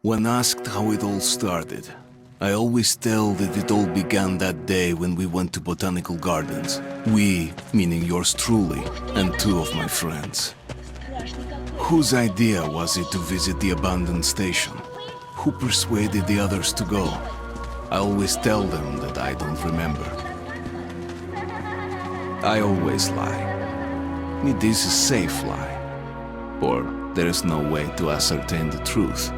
When asked how it all started, I always tell that it all began that day when we went to botanical gardens. We, meaning yours truly, and two of my friends. Whose idea was it to visit the abandoned station? Who persuaded the others to go? I always tell them that I don't remember. I always lie. It is a safe lie, or there is no way to ascertain the truth.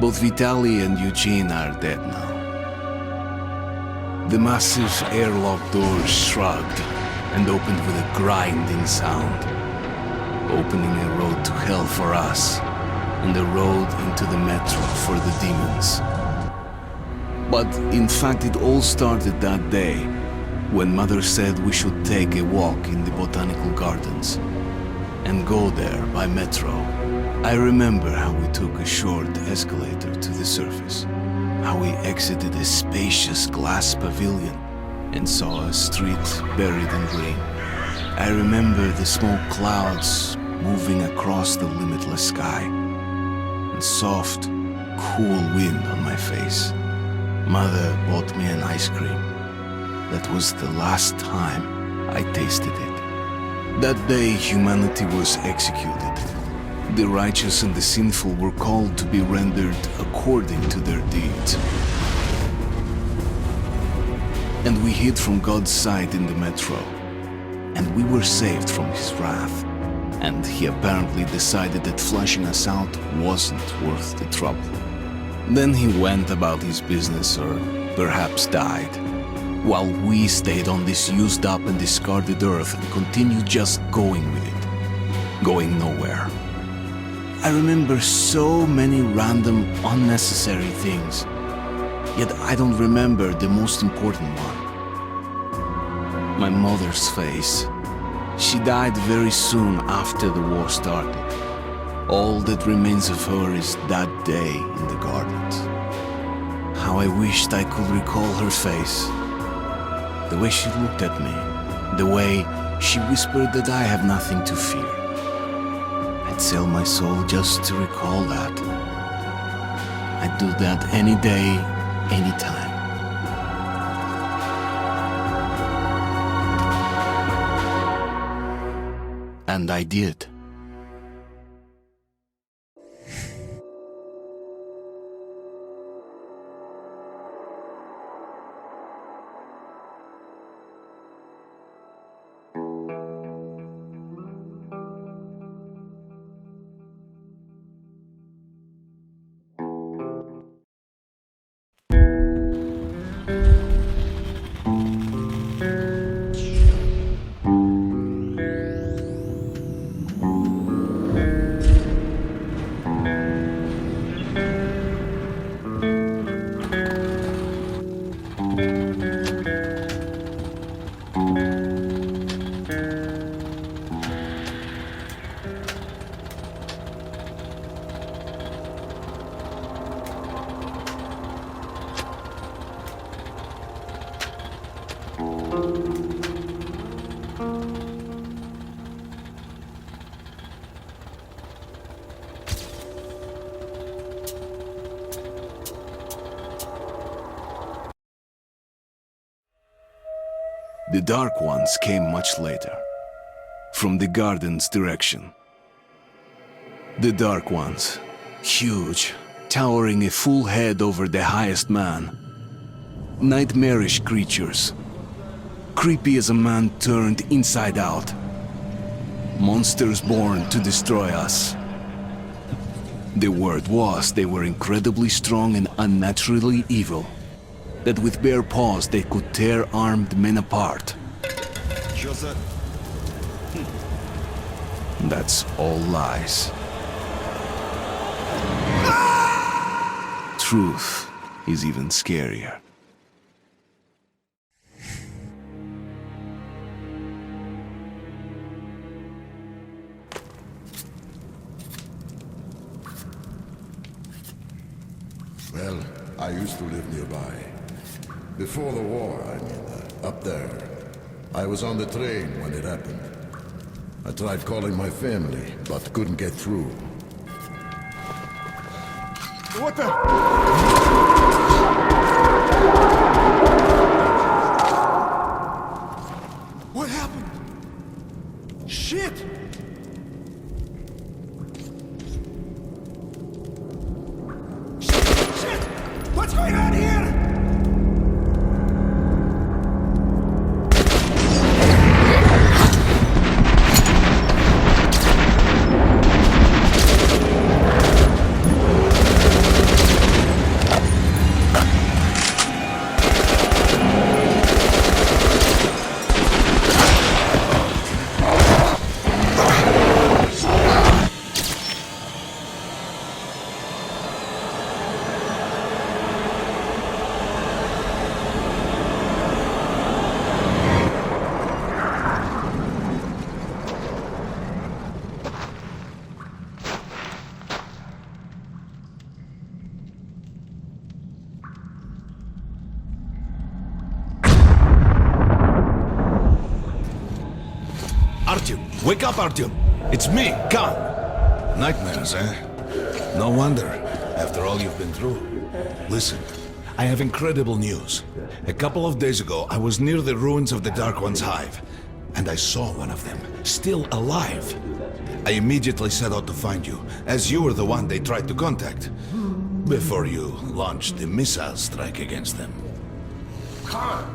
Both Vitaly and Eugene are dead now. The massive airlock doors shrugged and opened with a grinding sound, opening a road to hell for us and a road into the metro for the demons. But in fact, it all started that day when Mother said we should take a walk in the botanical gardens and go there by metro. I remember how we took a short escalator to the surface, how we exited a spacious glass pavilion and saw a street buried in green. I remember the smoke clouds moving across the limitless sky and soft, cool wind on my face. Mother bought me an ice cream. That was the last time I tasted it. That day, humanity was executed. The righteous and the sinful were called to be rendered according to their deeds. And we hid from God's sight in the metro. And we were saved from his wrath. And he apparently decided that flushing us out wasn't worth the trouble. Then he went about his business, or perhaps died, while we stayed on this used up and discarded earth and continued just going with it, going nowhere. I remember so many random, unnecessary things, yet I don't remember the most important one. My mother's face. She died very soon after the war started. All that remains of her is that day in the gardens. How I wished I could recall her face. The way she looked at me, the way she whispered that I have nothing to fear. I'd sell my soul just to recall that. I'd do that any day, any time. And I did. The Dark Ones came much later, from the garden's direction. The Dark Ones, huge, towering a full head over the highest man. Nightmarish creatures, creepy as a man turned inside out. Monsters born to destroy us. The word was they were incredibly strong and unnaturally evil. That with bare paws they could tear armed men apart. That's all lies. Truth is even scarier. Well, I used to live nearby. Before the war, I mean, up there. I was on the train when it happened. I tried calling my family, but couldn't get through. What the? What happened? Shit! Shit! What's going on here? Artyom! Wake up, Artyom! It's me, Khan! Nightmares, eh? No wonder, after all you've been through. Listen, I have incredible news. A couple of days ago, I was near the ruins of the Dark One's hive, and I saw one of them, still alive. I immediately set out to find you, as you were the one they tried to contact, before you launched the missile strike against them. Khan,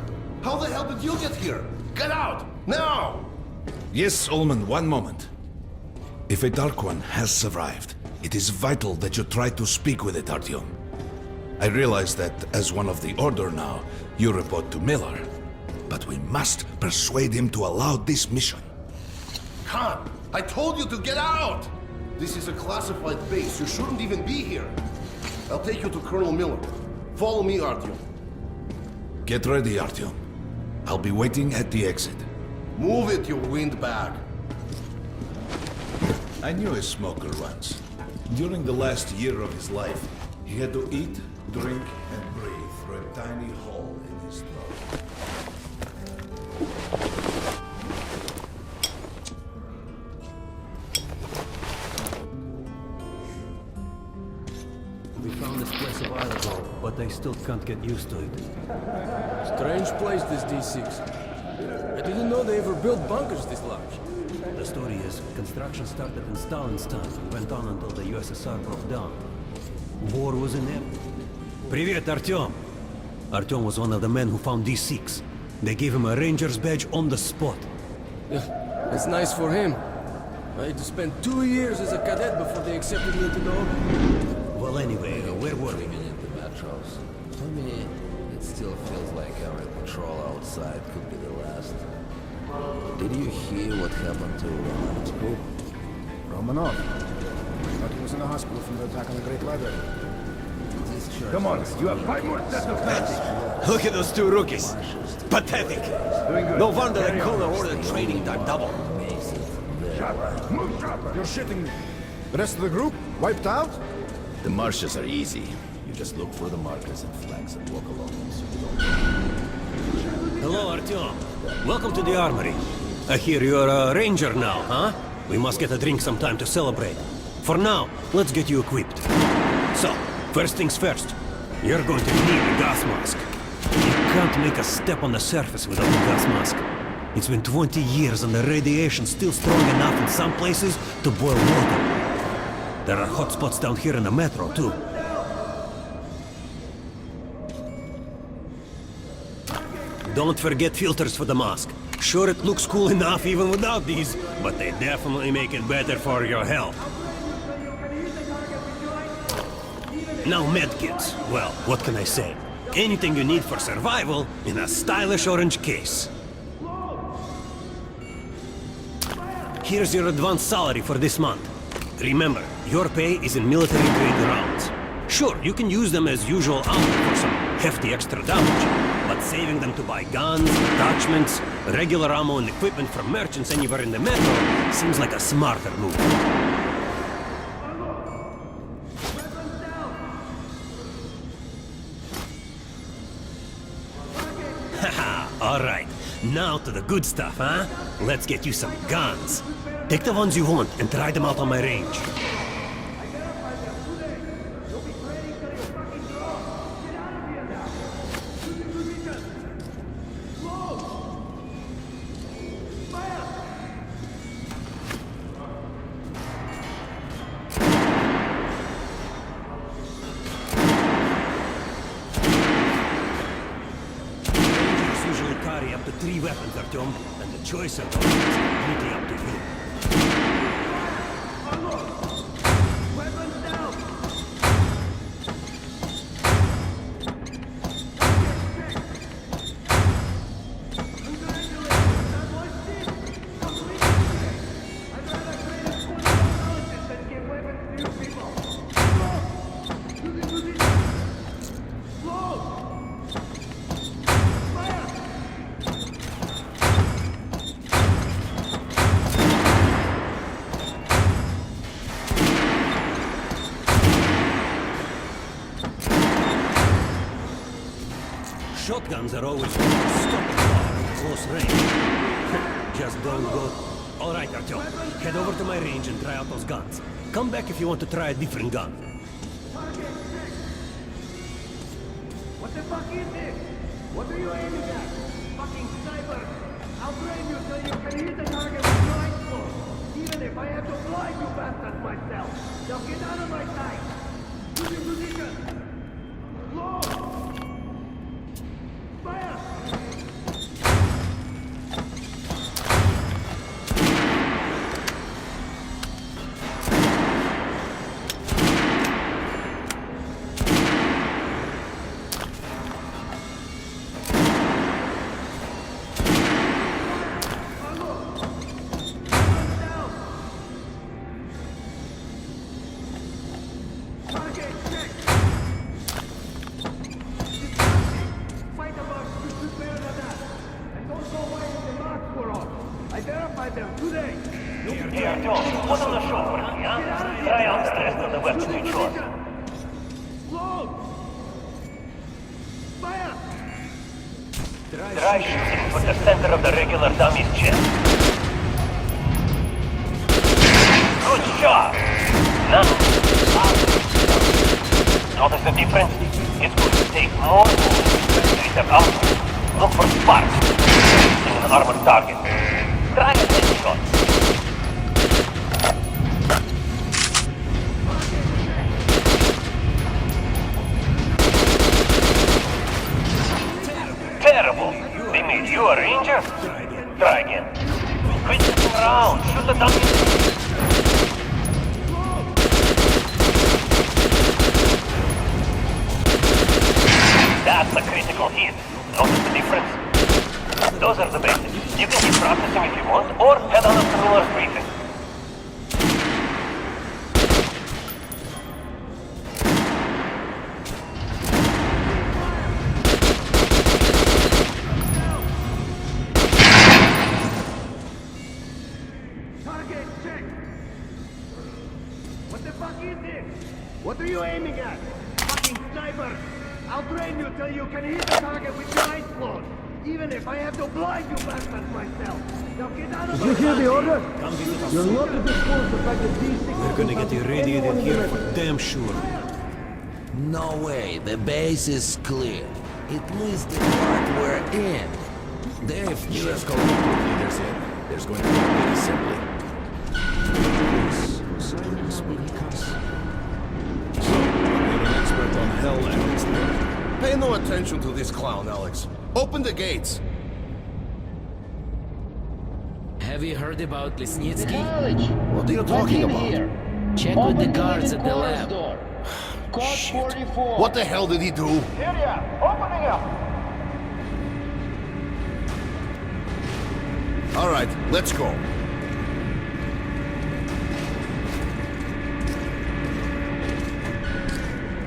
how the hell did you get here? Get out, now! Yes, Ullman, one moment. If a Dark One has survived, it is vital that you try to speak with it, Artyom. I realize that, as one of the Order now, you report to Miller. But we must persuade him to allow this mission. Khan, I told you to get out! This is a classified base. You shouldn't even be here. I'll take you to Colonel Miller. Follow me, Artyom. Get ready, Artyom. I'll be waiting at the exit. Move it, you windbag. I knew a smoker once. During the last year of his life, he had to eat, drink, and breathe through a tiny hole in his throat. We found this place a while ago, but I still can't get used to it. Strange place, this D6. I didn't know they ever built bunkers this large. The story is, construction started in Stalin's time and went on until the USSR broke down. War was in there. Привет, Artyom! Artyom was one of the men who found D6. They gave him a ranger's badge on the spot. Yeah, that's nice for him. I had to spend 2 years as a cadet before they accepted me into the order. Well, anyway, where were we? In the metros. To me, it still feels like every patrol outside could be the last. Did you hear what happened to Romanov's group? Romanov. Thought he was in the hospital from the attack on the Great Library. Come on, you have 5 more sets of guns. Look at those two rookies. Pathetic. No wonder the colonel ordered training time double. Move sharper. You're shitting me. The rest of the group? Wiped out? The marshes are easy. You just look for the markers and flags and walk along them so you don't... Hello, Artyom. Welcome to the armory. I hear you're a ranger now, huh? We must get a drink sometime to celebrate. For now, let's get you equipped. So, first things first. You're going to need a gas mask. You can't make a step on the surface without a gas mask. It's been 20 years and the radiation's still strong enough in some places to boil water. There are hot spots down here in the metro, too. Don't forget filters for the mask. Sure, it looks cool enough even without these, but they definitely make it better for your health. Now medkits. Well, what can I say? Anything you need for survival in a stylish orange case. Here's your advance salary for this month. Remember, your pay is in military-grade rounds. Sure, you can use them as usual ammo for some hefty extra damage, but saving them to buy guns, attachments, regular ammo and equipment from merchants anywhere in the metro seems like a smarter move. Haha, alright. Now to the good stuff, huh? Let's get you some guns. Take the ones you want and try them out on my range. up to 3 weapons, Artyom, and the choice of those is completely up to you. Shotguns are always stopping far at close range. Just don't go. All right, Artyom. Head over to my range and try out those guns. Come back if you want to try a different gun. What the fuck is this? What are you aiming at? Fucking sniper! I'll train you so you can hit the target with your eyes closed. Even if I have to blind you bastards myself. Now get out of my sight! To your position! Low! Fire! Try shooting for the center of the regular dummy's chest. Good shot! Now, notice the difference? It's going to take more movement to treat them out. Look for sparks in an armored target. Try a headshot. Terrible! They made you a ranger? Try again. Quit sitting around. Shoot the dummy. That's a critical hit. Notice the difference? Those are the basics. You can keep practicing if you want, or head on up to Miller's briefing. What are you aiming at? Fucking sniper! I'll train you till you can hit the target with your eyes closed. Even if I have to blind you bastards myself. Now get out of Did you hear the order? Come visit us. You're not to disclose the fact that these things... We're gonna get irradiated here for damn sure. No way, the base is clear. At least the part we're in. They've US collective leaders in. There's going to be a big assembly. On hell and Pay no attention to this clown, Alex. Open the gates. Have you heard about Lesnitsky? What are you talking about? Check with the guards at the lab. Shit. What the hell did he do? Opening up! All right, let's go.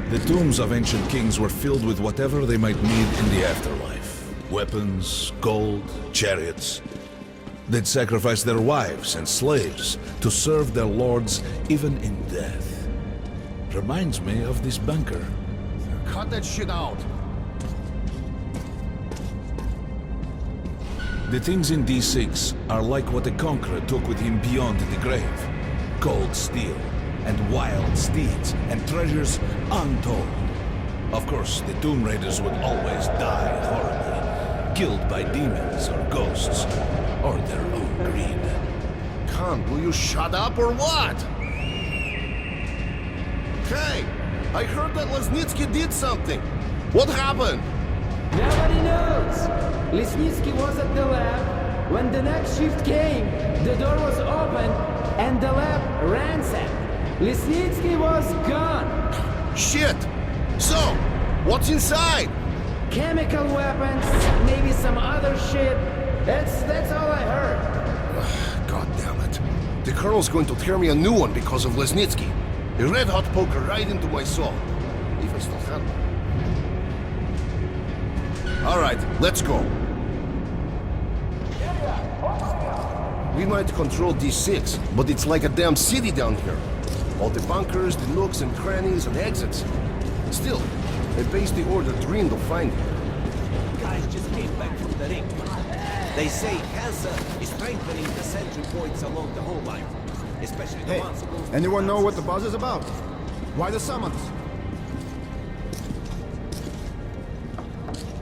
The tombs of ancient kings were filled with whatever they might need in the afterlife. Weapons, gold, chariots. They'd sacrifice their wives and slaves to serve their lords even in death. Reminds me of this bunker. Cut that shit out. The things in D6 are like what the conqueror took with him beyond the grave. Cold steel, and wild steeds, and treasures untold. Of course, the Tomb Raiders would always die horribly, killed by demons or ghosts, or their own greed. Khan, will you shut up or what? Hey, I heard that Lesnitsky did something. What happened? Nobody knows! Lesnitsky was at the lab. When the next shift came, the door was open and the lab ransacked. Lesnitsky was gone. Shit! So, what's inside? Chemical weapons, maybe some other shit. That's all I heard. God damn it. The Colonel's going to tear me a new one because of Lesnitsky. A red-hot poker right into my soul. If I still have one. Alright, let's go. We might control D6, but it's like a damn city down here. All the bunkers, the nooks and crannies and exits. Still, a base the Order dreamed of finding. Guys just came back from the ring. They say Hansa is strengthening the sentry points along the whole line. Especially the ones close to Anyone know what the buzz is about? Why the summons?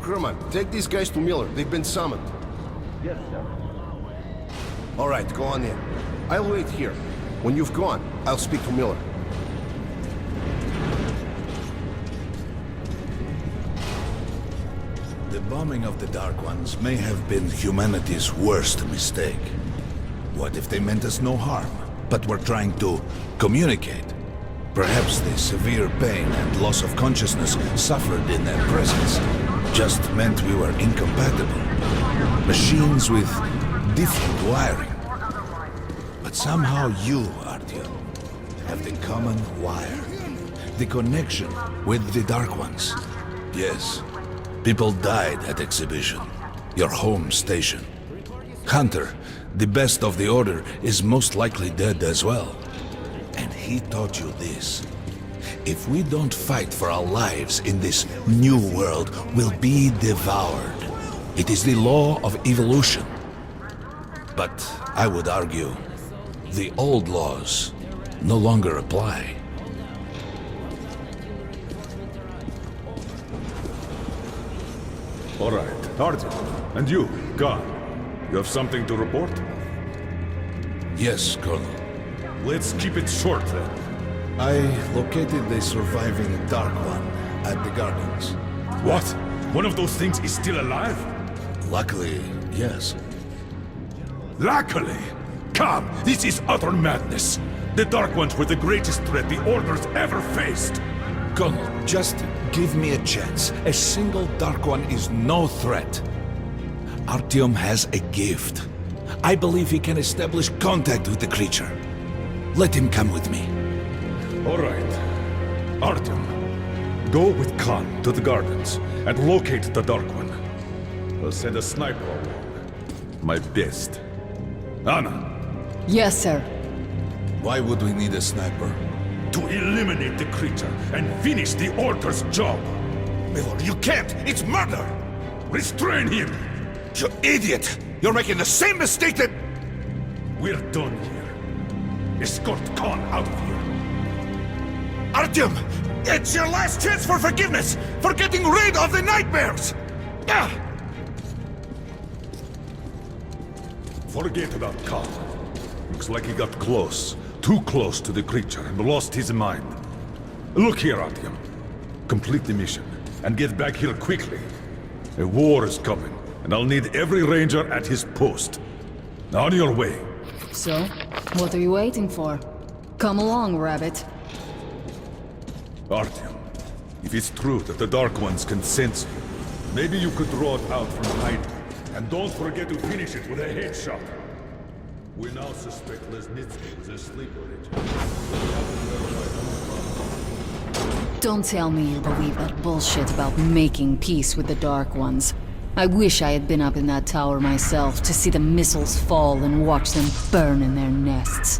Crewman, take these guys to Miller. They've been summoned. Yes, sir. Alright, go on in. I'll wait here. When you've gone, I'll speak to Miller. The bombing of the Dark Ones may have been humanity's worst mistake. What if they meant us no harm, but were trying to communicate? Perhaps the severe pain and loss of consciousness suffered in their presence just meant we were incompatible. Machines with different wiring. But somehow you, Artyom, have the common wire. The connection with the Dark Ones. Yes, people died at Exhibition, your home station. Hunter, the best of the Order, is most likely dead as well. And he taught you this. If we don't fight for our lives in this new world, we'll be devoured. It is the law of evolution. But I would argue, the old laws no longer apply. All right, Artyom. And you, Khan. You have something to report? Yes, Colonel. Let's keep it short, then. I located the surviving Dark One at the Gardens. What? One of those things is still alive? Luckily, yes. Luckily? Come, this is utter madness. The Dark Ones were the greatest threat the Order's ever faced. Colonel, just give me a chance. A single Dark One is no threat. Artyom has a gift. I believe he can establish contact with the creature. Let him come with me. All right. Artyom, go with Khan to the Gardens and locate the Dark One. I'll send a sniper along. My best. Anna. Yes, sir. Why would we need a sniper? To eliminate the creature and finish the Order's job. Miller, you can't! It's murder! Restrain him! You idiot! You're making the same mistake that... We're done here. Escort Khan out of here. Artyom! It's your last chance for forgiveness! For getting rid of the nightmares! Ah! Forget about Khan. Looks like he got close. Too close to the creature and lost his mind. Look here, Artyom. Complete the mission and get back here quickly. A war is coming, and I'll need every ranger at his post. On your way. So, what are you waiting for? Come along, Rabbit. Artyom, if it's true that the Dark Ones can sense you, maybe you could draw it out from hiding. And don't forget to finish it with a headshot. We now suspect Lesnitsky was a sleeper agent. Don't tell me you believe that bullshit about making peace with the Dark Ones. I wish I had been up in that tower myself to see the missiles fall and watch them burn in their nests.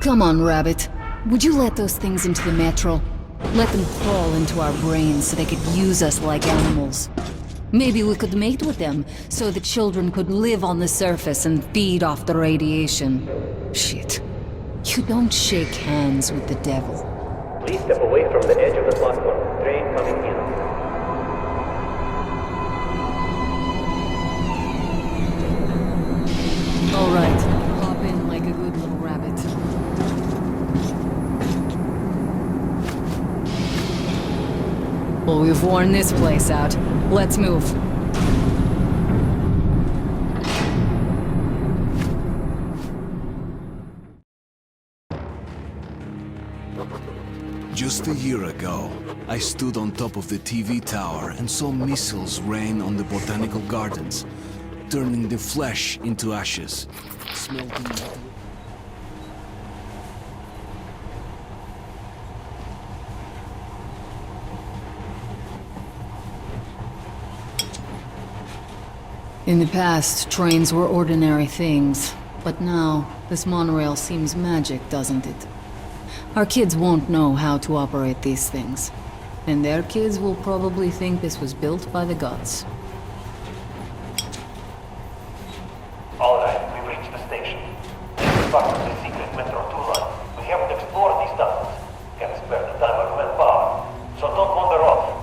Come on, Rabbit. Would you let those things into the metro? Let them crawl into our brains so they could use us like animals. Maybe we could mate with them, so the children could live on the surface and feed off the radiation. Shit. You don't shake hands with the devil. Please step away from the edge of the platform. Train coming in. Alright, hop in like a good little rabbit. Well, we've worn this place out. Let's move. Just a year ago, I stood on top of the TV tower and saw missiles rain on the botanical gardens, turning the flesh into ashes, smelting metal. In the past, trains were ordinary things, but now, this monorail seems magic, doesn't it? Our kids won't know how to operate these things, and their kids will probably think this was built by the gods. Alright, we've reached the station. This is part of the secret Metro 2 line. We haven't explored these tunnels. Can't spare the time or manpower. So don't wander off.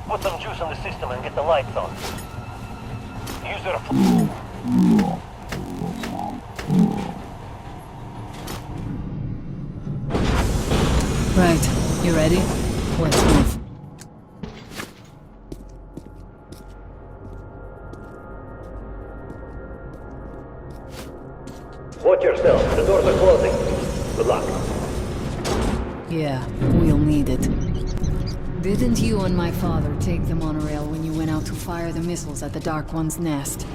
Put some juice on the system and get the lights on. Use your... Right, you ready? Let's move. Watch yourself, the doors are closing. Good luck. Yeah, we'll need it. Didn't you and my father take the monorail when you went out to fire the missiles at the Dark One's nest?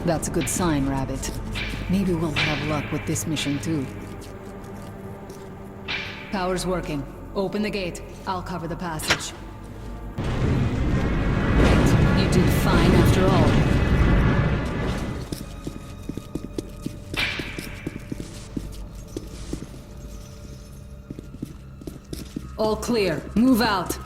That's a good sign, Rabbit. Maybe we'll have luck with this mission too. Power's working. Open the gate. I'll cover the passage. Great. You did fine after all. All clear. Move out.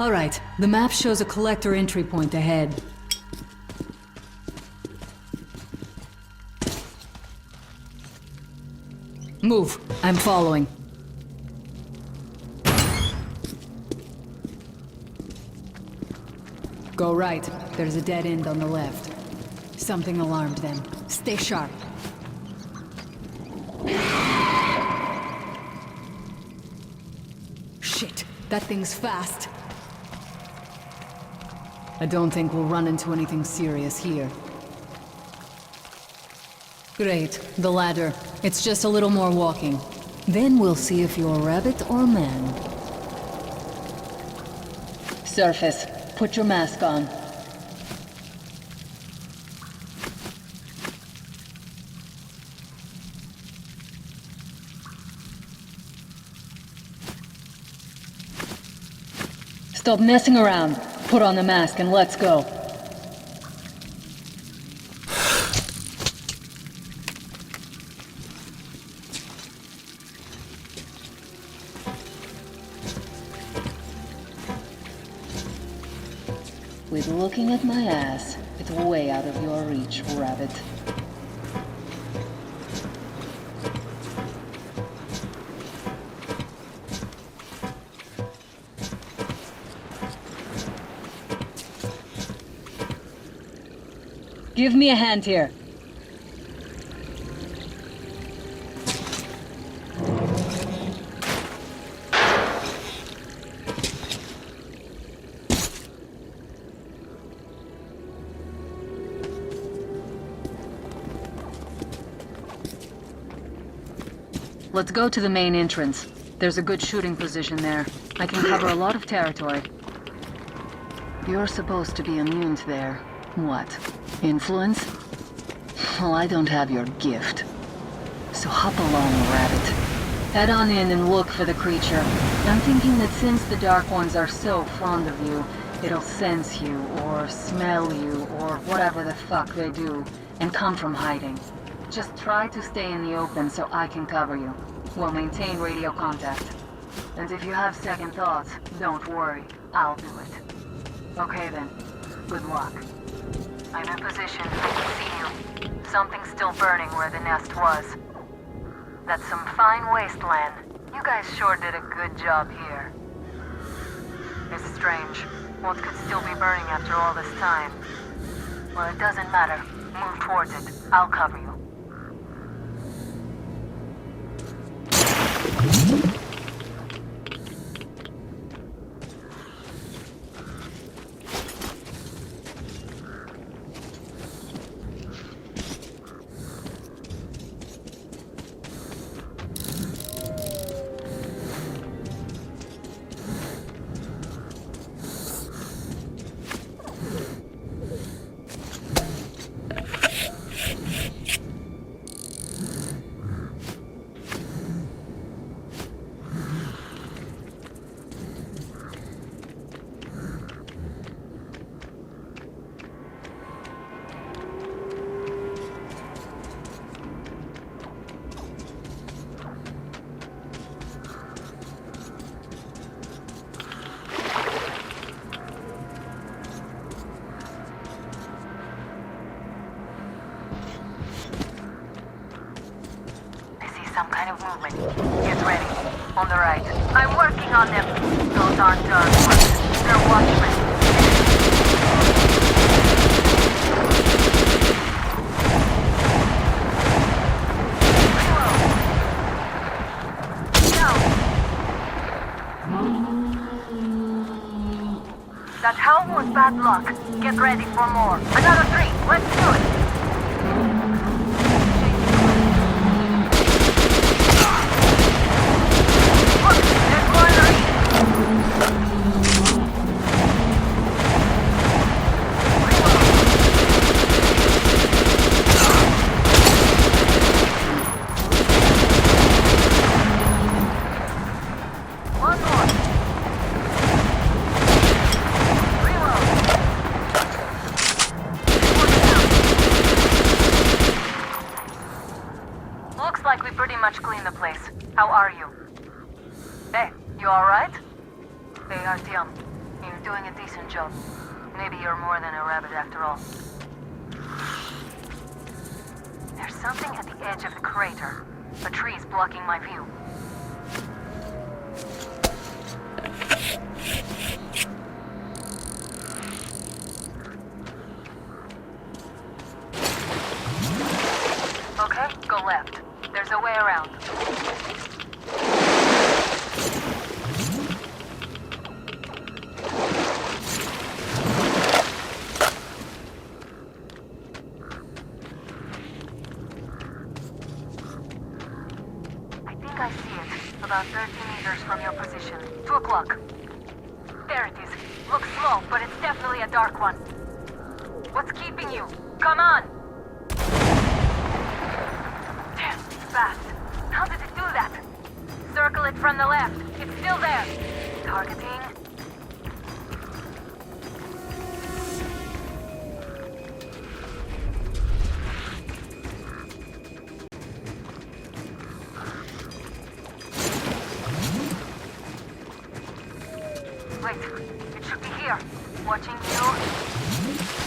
All right. The map shows a collector entry point ahead. Move. I'm following. Go right. There's a dead end on the left. Something alarmed them. Stay sharp. Shit, that thing's fast. I don't think we'll run into anything serious here. Great, the ladder. It's just a little more walking. Then we'll see if you're rabbit or man. Surface, put your mask on. Stop messing around. Put on the mask and let's go. With looking at my ass, it's way out of your reach, Rabbit. Give me a hand here. Let's go to the main entrance. There's a good shooting position there. I can cover a lot of territory. You're supposed to be immune to their... what? Influence? Well, I don't have your gift. So hop along, Rabbit. Head on in and look for the creature. I'm thinking that since the Dark Ones are so fond of you, it'll sense you, or smell you, or whatever the fuck they do, and come from hiding. Just try to stay in the open so I can cover you. We'll maintain radio contact. And if you have second thoughts, don't worry. I'll do it. Okay then. Good luck. I'm in position. I can see you. Something's still burning where the nest was. That's some fine wasteland. You guys sure did a good job here. It's strange. What could still be burning after all this time? Well, it doesn't matter. Move towards it. I'll cover you. Some kind of movement. Get ready. On the right. I'm working on them. Those aren't dark ones. They're watchmen. That helm was bad luck. Get ready for more. Another 3. Let's do it. How are you? Hey, you alright? Hey, Artyom, you're doing a decent job. Maybe you're more than a rabbit after all. There's something at the edge of the crater. A tree's blocking my view. Okay, go left. There's a way around. I see it. About 30 meters from your position. 2 o'clock. There it is. Looks slow, but it's definitely a dark one. What's keeping you? Come on! Damn, it's fast. How did it do that? Circle it from the left. It's still there. Targeting. Wait, it should be here. Watching you.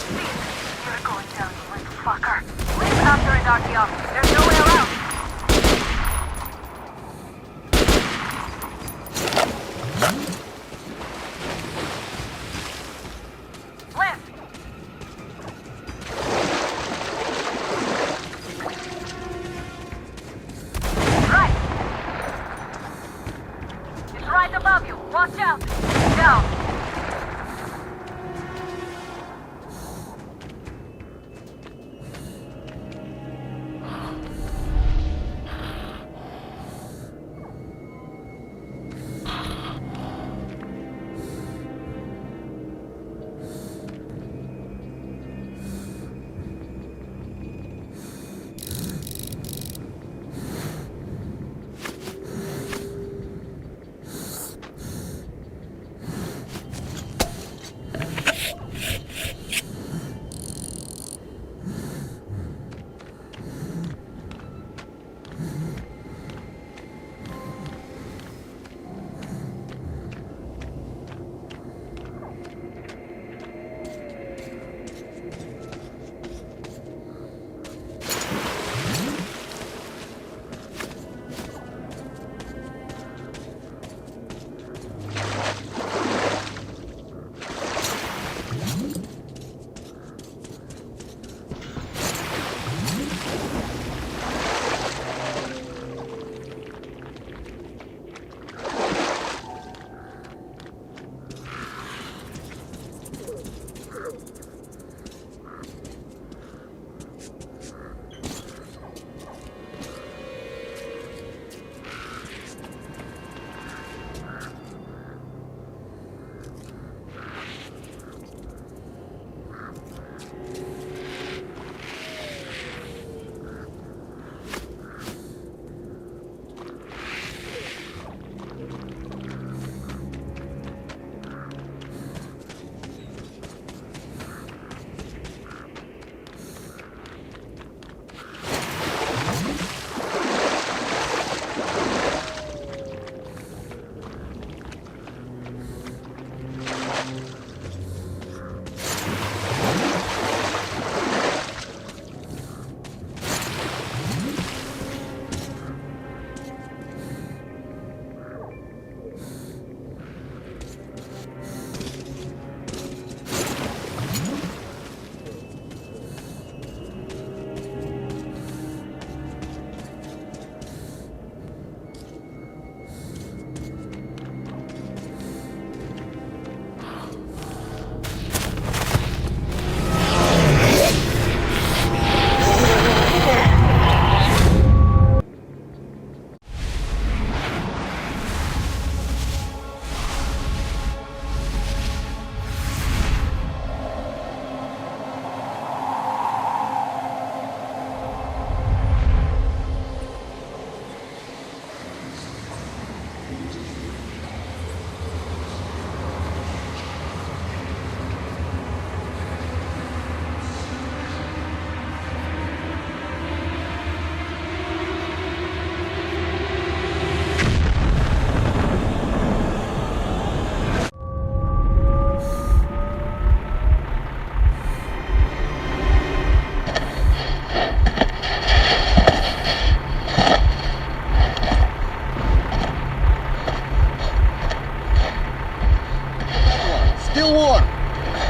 Please, you're going down, you little fucker. Leave after it, Artyom. There's no way around. Left. Right. It's right above you. Watch out. Down.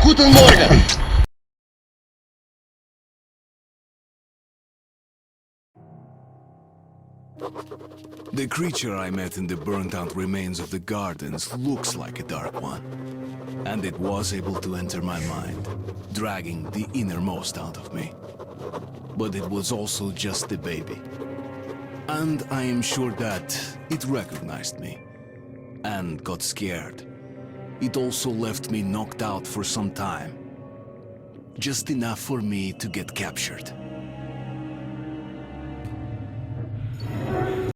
Guten Morgen! The creature I met in the burnt-out remains of the gardens looks like a dark one. And it was able to enter my mind, dragging the innermost out of me. But it was also just a baby. And I am sure that it recognized me and got scared. It also left me knocked out for some time. Just enough for me to get captured.